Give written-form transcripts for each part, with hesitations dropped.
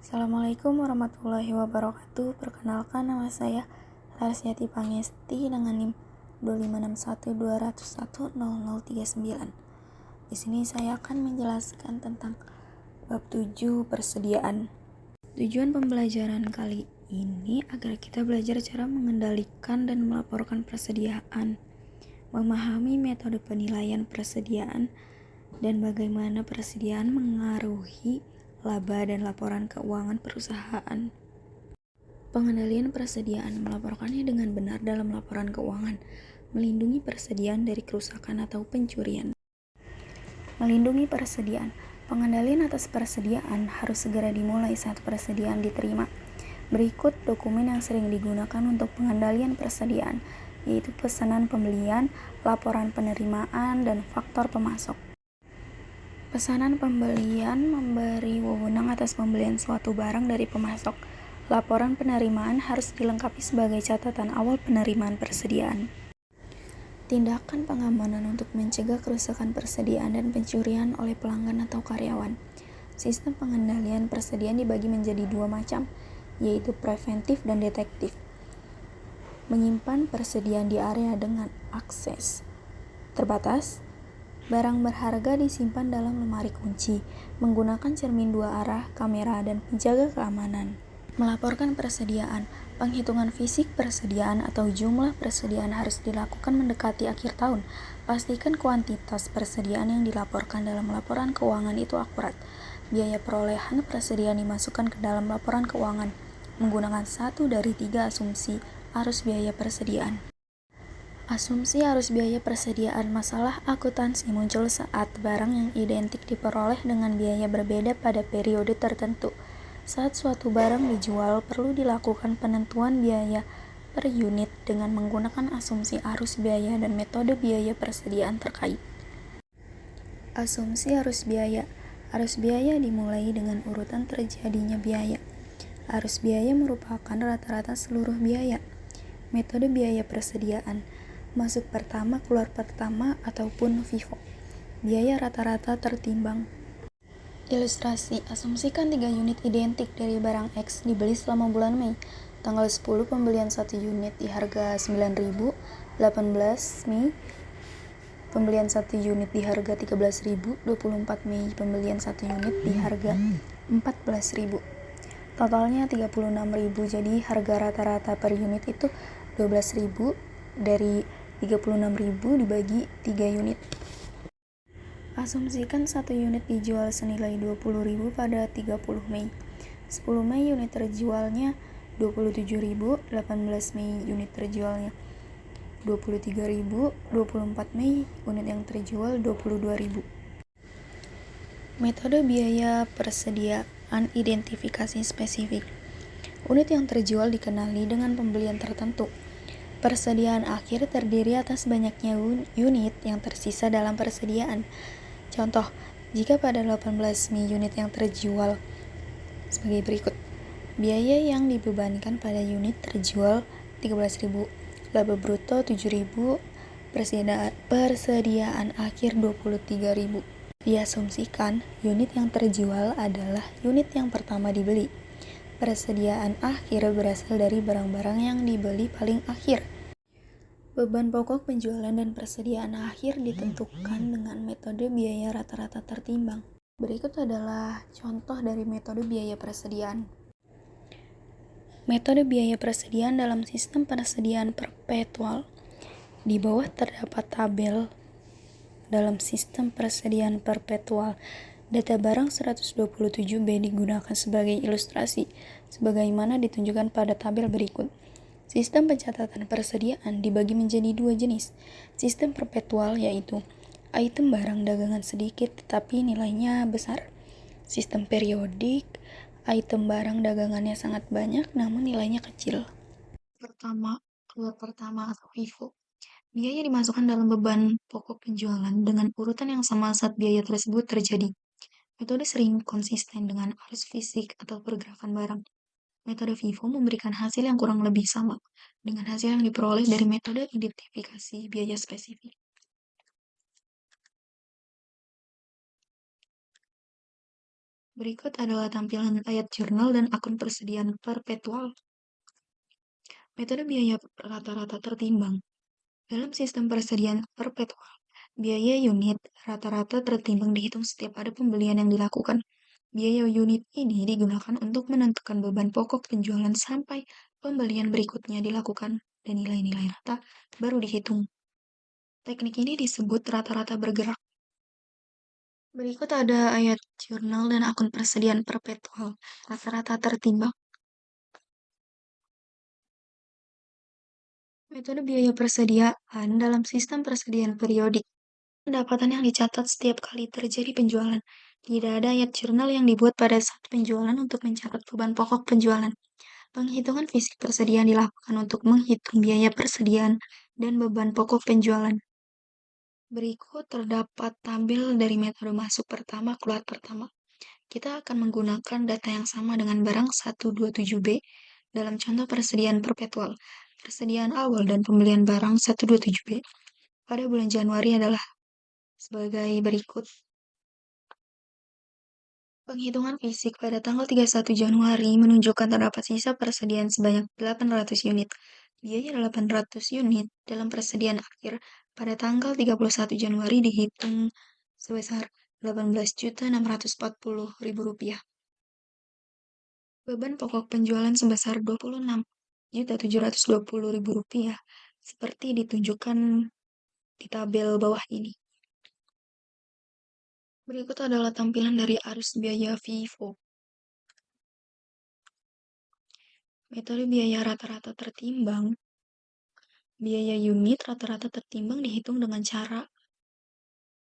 Assalamualaikum warahmatullahi wabarakatuh. Perkenalkan, nama saya Rarsyati Pangesti dengan NIM 25612010039. Di sini saya akan menjelaskan tentang bab 7 persediaan. Tujuan pembelajaran kali ini agar kita belajar cara mengendalikan dan melaporkan persediaan, memahami metode penilaian persediaan, dan bagaimana persediaan mengaruhi laba dan laporan keuangan perusahaan. Pengendalian persediaan, melaporkannya dengan benar dalam laporan keuangan, melindungi persediaan dari kerusakan atau pencurian. Melindungi persediaan. Pengendalian atas persediaan harus segera dimulai saat persediaan diterima. Berikut dokumen yang sering digunakan untuk pengendalian persediaan, yaitu pesanan pembelian, laporan penerimaan, dan faktor pemasok. Pesanan pembelian memberi wewenang atas pembelian suatu barang dari pemasok. Laporan penerimaan harus dilengkapi sebagai catatan awal penerimaan persediaan. Tindakan pengamanan untuk mencegah kerusakan persediaan dan pencurian oleh pelanggan atau karyawan. Sistem pengendalian persediaan dibagi menjadi dua macam, yaitu preventif dan detektif. Menyimpan persediaan di area dengan akses terbatas. Barang berharga disimpan dalam lemari kunci, menggunakan cermin dua arah, kamera, dan penjaga keamanan. Melaporkan persediaan. Penghitungan fisik persediaan atau jumlah persediaan harus dilakukan mendekati akhir tahun. Pastikan kuantitas persediaan yang dilaporkan dalam laporan keuangan itu akurat. Biaya perolehan persediaan dimasukkan ke dalam laporan keuangan menggunakan 1 dari 3 asumsi arus biaya persediaan. Asumsi arus biaya persediaan. Masalah akuntansi muncul saat barang yang identik diperoleh dengan biaya berbeda pada periode tertentu. Saat suatu barang dijual, perlu dilakukan penentuan biaya per unit dengan menggunakan asumsi arus biaya dan metode biaya persediaan terkait. Asumsi arus biaya. Arus biaya dimulai dengan urutan terjadinya biaya. Arus biaya merupakan rata-rata seluruh biaya. Metode biaya persediaan. Masuk pertama, keluar pertama, ataupun FIFO. Biaya rata-rata tertimbang. Ilustrasi. Asumsikan 3 unit identik dari barang X dibeli selama bulan Mei. Tanggal 10 pembelian 1 unit di harga 9.000, 18 Mei pembelian 1 unit di harga 13.000, 24 Mei pembelian 1 unit di harga 14.000. Totalnya 36.000, jadi harga rata-rata per unit itu 12.000 dari 36.000 dibagi 3 unit. Asumsikan 1 unit dijual senilai 20.000 pada 30 Mei. 10 Mei unit terjualnya 27.000, 18 Mei unit terjualnya 23.000, 24 Mei unit yang terjual 22.000. Metode biaya persediaan identifikasi spesifik. Unit yang terjual dikenali dengan pembelian tertentu. Persediaan akhir terdiri atas banyaknya unit yang tersisa dalam persediaan. Contoh, jika pada 18 Mei unit yang terjual sebagai berikut. Biaya yang dibebankan pada unit terjual 13.000, laba bruto 7.000, persediaan akhir 23.000. Diasumsikan unit yang terjual adalah unit yang pertama dibeli. Persediaan akhir berasal dari barang-barang yang dibeli paling akhir. Beban pokok penjualan dan persediaan akhir ditentukan dengan metode biaya rata-rata tertimbang. Berikut adalah contoh dari metode biaya persediaan. Metode biaya persediaan dalam sistem persediaan perpetual. Di bawah terdapat tabel dalam sistem persediaan perpetual. Data barang 127B digunakan sebagai ilustrasi, sebagaimana ditunjukkan pada tabel berikut. Sistem pencatatan persediaan dibagi menjadi dua jenis. Sistem perpetual yaitu item barang dagangan sedikit tetapi nilainya besar. Sistem periodik, item barang dagangannya sangat banyak namun nilainya kecil. Pertama, keluar pertama atau FIFO. Biaya dimasukkan dalam beban pokok penjualan dengan urutan yang sama saat biaya tersebut terjadi. Metode sering konsisten dengan arus fisik atau pergerakan barang. Metode FIFO memberikan hasil yang kurang lebih sama dengan hasil yang diperoleh dari metode identifikasi biaya spesifik. Berikut adalah tampilan ayat jurnal dan akun persediaan perpetual. Metode biaya rata-rata tertimbang. Dalam sistem persediaan perpetual, biaya unit rata-rata tertimbang dihitung setiap ada pembelian yang dilakukan. Biaya unit ini digunakan untuk menentukan beban pokok penjualan sampai pembelian berikutnya dilakukan dan nilai-nilai rata baru dihitung. Teknik ini disebut rata-rata bergerak. Berikut ada ayat jurnal dan akun persediaan perpetual, rata-rata tertimbang. Metode biaya persediaan dalam sistem persediaan periodik. Pendapatan yang dicatat setiap kali terjadi penjualan. Tidak ada ayat jurnal yang dibuat pada saat penjualan untuk mencatat beban pokok penjualan. Penghitungan fisik persediaan dilakukan untuk menghitung biaya persediaan dan beban pokok penjualan. Berikut terdapat tampil dari metode masuk pertama keluar pertama. Kita akan menggunakan data yang sama dengan barang 127B dalam contoh persediaan perpetual. Persediaan awal dan pembelian barang 127B pada bulan Januari adalah sebagai berikut. Penghitungan fisik pada tanggal 31 Januari menunjukkan terdapat sisa persediaan sebanyak 800 unit. Biaya 800 unit dalam persediaan akhir pada tanggal 31 Januari dihitung sebesar Rp18.640.000. Beban pokok penjualan sebesar Rp26.720.000 seperti ditunjukkan di tabel bawah ini. Berikut adalah tampilan dari arus biaya FIFO. Metode biaya rata-rata tertimbang. Biaya unit rata-rata tertimbang dihitung dengan cara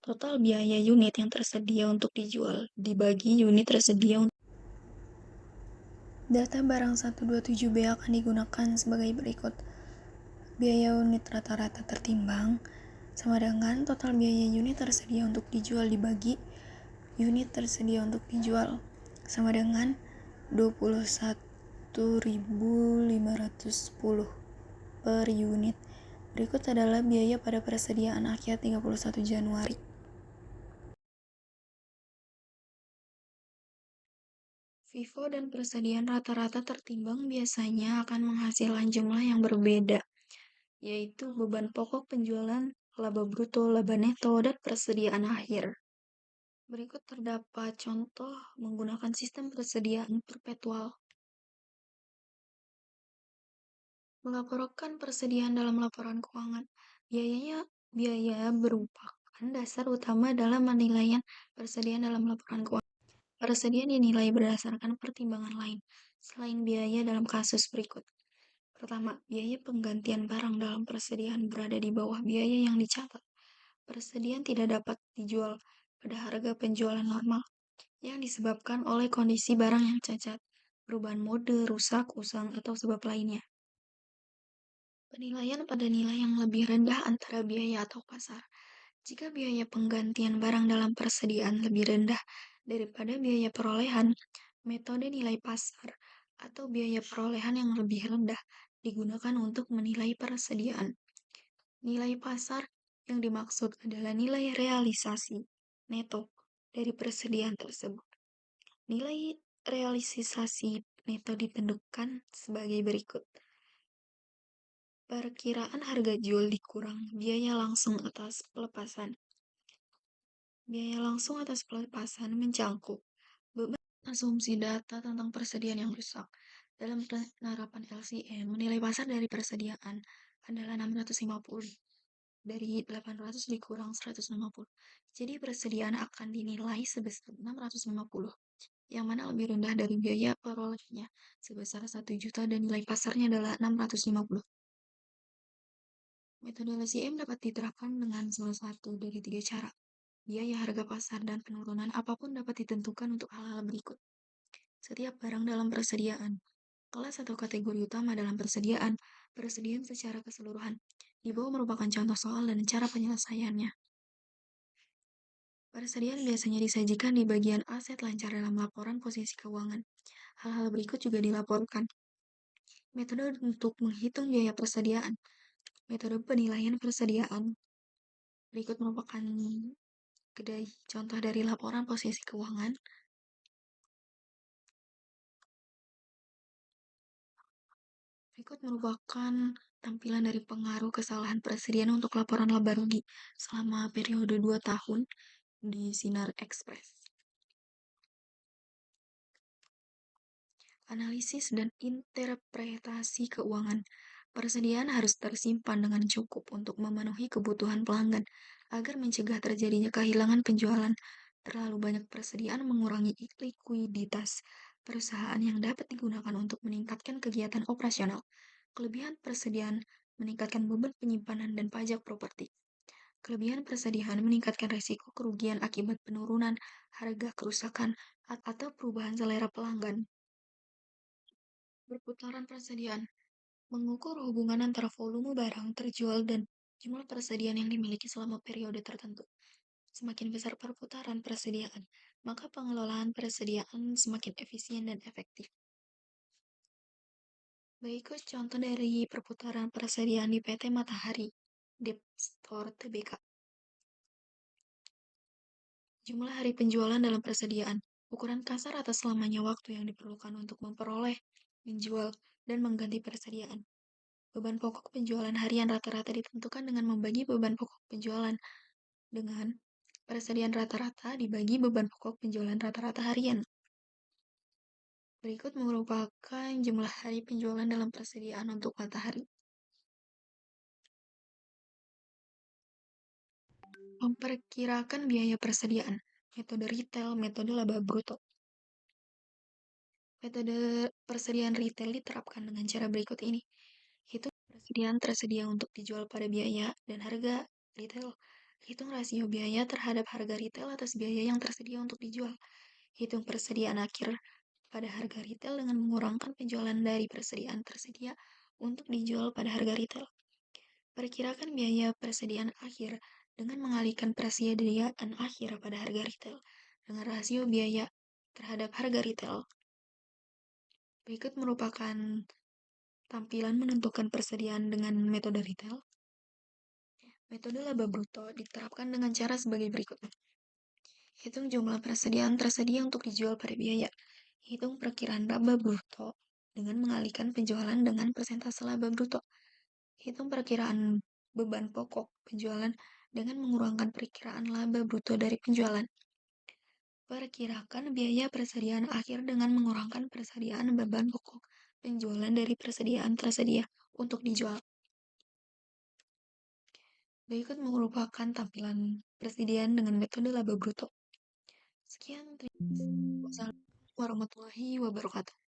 total biaya unit yang tersedia untuk dijual dibagi unit tersedia untuk. Data barang 127B akan digunakan sebagai berikut. Biaya unit rata-rata tertimbang sama dengan total biaya unit tersedia untuk dijual dibagi unit tersedia untuk dijual sama dengan 21.510 per unit. Berikut adalah biaya pada persediaan akhir 31 Januari. FIFO dan persediaan rata-rata tertimbang biasanya akan menghasilkan jumlah yang berbeda, yaitu beban pokok penjualan, laba bruto, laba neto, dan persediaan akhir. Berikut terdapat contoh menggunakan sistem persediaan perpetual. Melaporkan persediaan dalam laporan keuangan. Biaya merupakan dasar utama dalam penilaian persediaan dalam laporan keuangan. Persediaan dinilai berdasarkan pertimbangan lain, selain biaya dalam kasus berikut. Pertama, biaya penggantian barang dalam persediaan berada di bawah biaya yang dicatat. Persediaan tidak dapat dijual pada harga penjualan normal yang disebabkan oleh kondisi barang yang cacat, perubahan mode, rusak, usang, atau sebab lainnya. Penilaian pada nilai yang lebih rendah antara biaya atau pasar. Jika biaya penggantian barang dalam persediaan lebih rendah daripada biaya perolehan, metode nilai pasar atau biaya perolehan yang lebih rendah digunakan untuk menilai persediaan. Nilai pasar yang dimaksud adalah nilai realisasi neto dari persediaan tersebut. Nilai realisasi neto ditentukan sebagai berikut. Perkiraan harga jual dikurang biaya langsung atas pelepasan. Biaya langsung atas pelepasan mencakup beban asumsi data tentang persediaan yang rusak. Dalam penerapan LCM, nilai pasar dari persediaan adalah 650. Dari 800 dikurang 150. Jadi persediaan akan dinilai sebesar 650, yang mana lebih rendah dari biaya perolehnya sebesar 1 juta dan nilai pasarnya adalah 650. Metode LCM dapat diterapkan dengan salah satu dari 3 cara. Biaya harga pasar dan penurunan apapun dapat ditentukan untuk hal-hal berikut. Setiap barang dalam persediaan. Kelas atau kategori utama dalam persediaan secara keseluruhan. Di bawah merupakan contoh soal dan cara penyelesaiannya. Persediaan biasanya disajikan di bagian aset lancar dalam laporan posisi keuangan. Hal-hal berikut juga dilaporkan. Metode untuk menghitung biaya persediaan. Metode penilaian persediaan. Berikut merupakan contoh dari laporan posisi keuangan. Berikut merupakan tampilan dari pengaruh kesalahan presiden untuk laporan laba rugi selama periode 2 tahun di Sinar Express. Analisis dan interpretasi keuangan. Persediaan harus tersimpan dengan cukup untuk memenuhi kebutuhan pelanggan agar mencegah terjadinya kehilangan penjualan. Terlalu banyak persediaan mengurangi likuiditas perusahaan yang dapat digunakan untuk meningkatkan kegiatan operasional. Kelebihan persediaan meningkatkan beban penyimpanan dan pajak properti. Kelebihan persediaan meningkatkan risiko kerugian akibat penurunan harga kerusakan atau perubahan selera pelanggan. Perputaran persediaan mengukur hubungan antara volume barang terjual dan jumlah persediaan yang dimiliki selama periode tertentu. Semakin besar perputaran persediaan, maka pengelolaan persediaan semakin efisien dan efektif. Berikut contoh dari perputaran persediaan di PT Matahari Dept Store Tbk. Jumlah hari penjualan dalam persediaan, ukuran kasar atas lamanya waktu yang diperlukan untuk memperoleh, menjual, dan mengganti persediaan. Beban pokok penjualan harian rata-rata ditentukan dengan membagi beban pokok penjualan dengan persediaan rata-rata dibagi beban pokok penjualan rata-rata harian. Berikut merupakan jumlah hari penjualan dalam persediaan untuk Matahari. Memperkirakan biaya persediaan, metode retail, metode laba bruto. Metode persediaan retail diterapkan dengan cara berikut ini. Hitung persediaan tersedia untuk dijual pada biaya dan harga retail. Hitung rasio biaya terhadap harga retail atas biaya yang tersedia untuk dijual. Hitung persediaan akhir pada harga retail dengan mengurangkan penjualan dari persediaan tersedia untuk dijual pada harga retail. Perkirakan biaya persediaan akhir dengan mengalihkan persediaan akhir pada harga retail dengan rasio biaya terhadap harga retail. Berikut merupakan tampilan menentukan persediaan dengan metode retail. Metode laba bruto diterapkan dengan cara sebagai berikut. Hitung jumlah persediaan tersedia untuk dijual pada biaya. Hitung perkiraan laba bruto dengan mengalihkan penjualan dengan persentase laba bruto. Hitung perkiraan beban pokok penjualan dengan mengurangkan perkiraan laba bruto dari penjualan. Perkirakan biaya persediaan akhir dengan mengurangkan persediaan beban pokok penjualan dari persediaan tersedia untuk dijual. Berikut merupakan tampilan persediaan dengan metode laba bruto. Sekian, terima kasih. Wassalamualaikum warahmatullahi wabarakatuh.